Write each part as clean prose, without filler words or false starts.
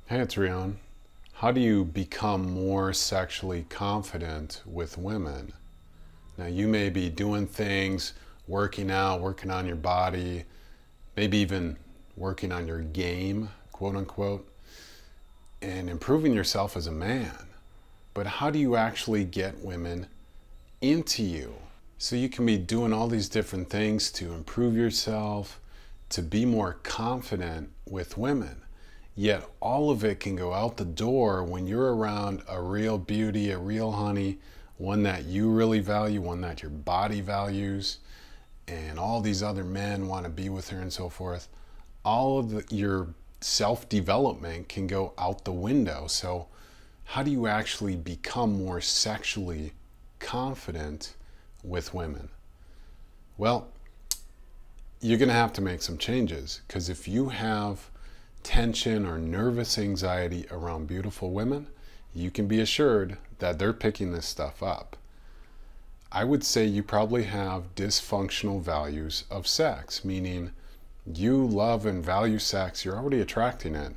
Hey, it's Rion. How do you become more sexually confident with women? Now, you may be doing things, working out, working on your body, maybe even working on your game, quote unquote, and improving yourself as a man. But how do you actually get women into you? So you can be doing all these different things to improve yourself, to be more confident with women. Yet all of it can go out the door when you're around a real beauty, a real honey, one that you really value, one that your body values, and all these other men want to be with her and so forth. All of your self-development can go out the window. So how do you actually become more sexually confident with women? Well, you're going to have to make some changes, because if you have tension or nervous anxiety around beautiful women, you can be assured that they're picking this stuff up. I would say you probably have dysfunctional values of sex, meaning you love and value sex, you're already attracting it.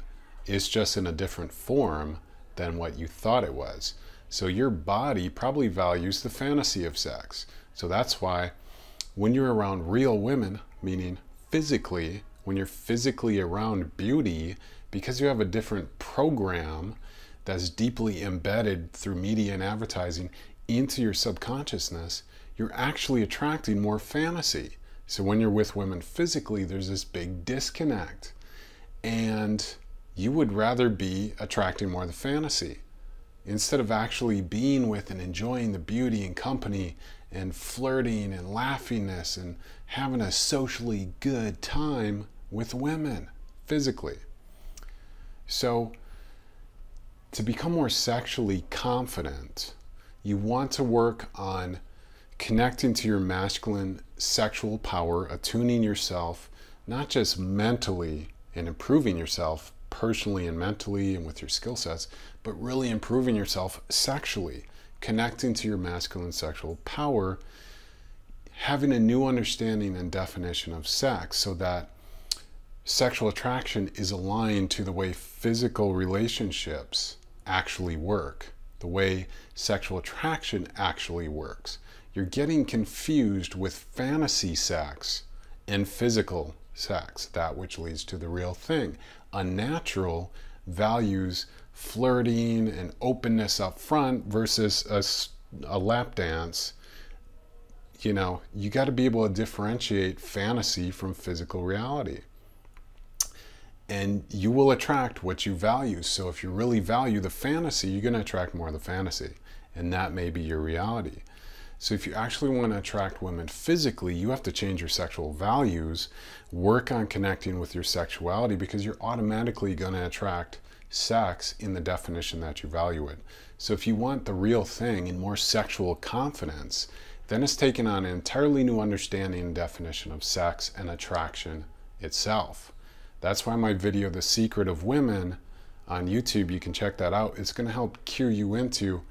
It's just in a different form than what you thought it was. So your body probably values the fantasy of sex. So that's why when you're around real women, meaning physically, when you're physically around beauty, because you have a different program that's deeply embedded through media and advertising into your subconsciousness, you're actually attracting more fantasy. So when you're with women physically, there's this big disconnect, and you would rather be attracting more of the fantasy instead of actually being with and enjoying the beauty and company and flirting and laughiness and having a socially good time with women physically. So to become more sexually confident, you want to work on connecting to your masculine sexual power, attuning yourself, not just mentally and improving yourself personally and mentally and with your skill sets, but really improving yourself sexually, connecting to your masculine sexual power, having a new understanding and definition of sex so that sexual attraction is aligned to the way physical relationships actually work, the way sexual attraction actually works. You're getting confused with fantasy sex and physical sex, that which leads to the real thing. Unnatural values flirting and openness up front versus a lap dance. You know, you got to be able to differentiate fantasy from physical reality. And you will attract what you value. So if you really value the fantasy, you're going to attract more of the fantasy. And that may be your reality. So if you actually want to attract women physically, you have to change your sexual values, work on connecting with your sexuality, because you're automatically going to attract sex in the definition that you value it. So if you want the real thing and more sexual confidence, then it's taking on an entirely new understanding and definition of sex and attraction itself. That's why my video, The Secret of Women, on YouTube, you can check that out. It's going to help cue you into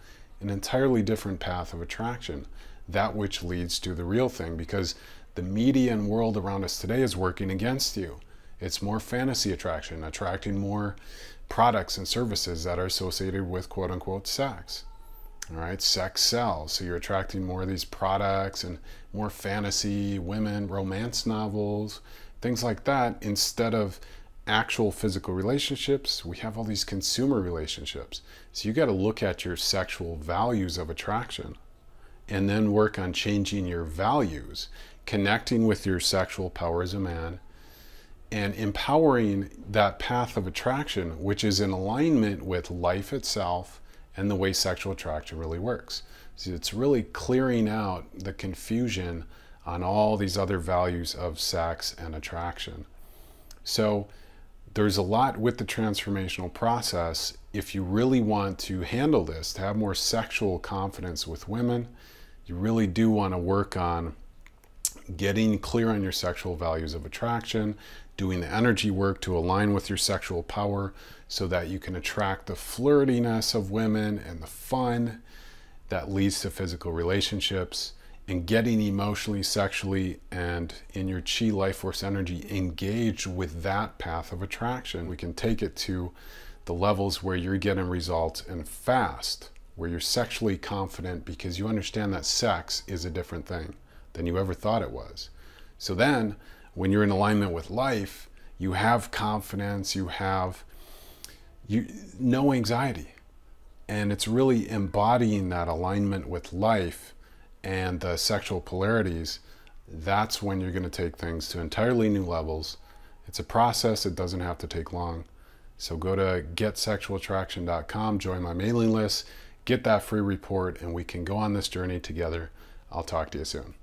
an entirely different path of attraction, that which leads to the real thing, because the media and world around us today is working against you. It's more fantasy attraction, attracting more products and services that are associated with quote unquote sex. All right, sex sells. So you're attracting more of these products and more fantasy, women, romance novels, things like that, instead of actual physical relationships. We have all these consumer relationships. So you got to look at your sexual values of attraction and then work on changing your values, connecting with your sexual power as a man, and empowering that path of attraction, which is in alignment with life itself and the way sexual attraction really works. So it's really clearing out the confusion on all these other values of sex and attraction. So there's a lot with the transformational process. If you really want to handle this, to have more sexual confidence with women, you really do want to work on getting clear on your sexual values of attraction, doing the energy work to align with your sexual power so that you can attract the flirtiness of women and the fun that leads to physical relationships, and getting emotionally, sexually, and in your chi life force energy engaged with that path of attraction. We can take it to the levels where you're getting results and fast, where you're sexually confident because you understand that sex is a different thing than you ever thought it was. So then when you're in alignment with life, you have confidence, you have no anxiety. And it's really embodying that alignment with life and the sexual polarities. That's when you're going to take things to entirely new levels. It's a process. It doesn't have to take long. So go to getsexualattraction.com, join my mailing list, get that free report, and we can go on this journey together. I'll talk to you soon.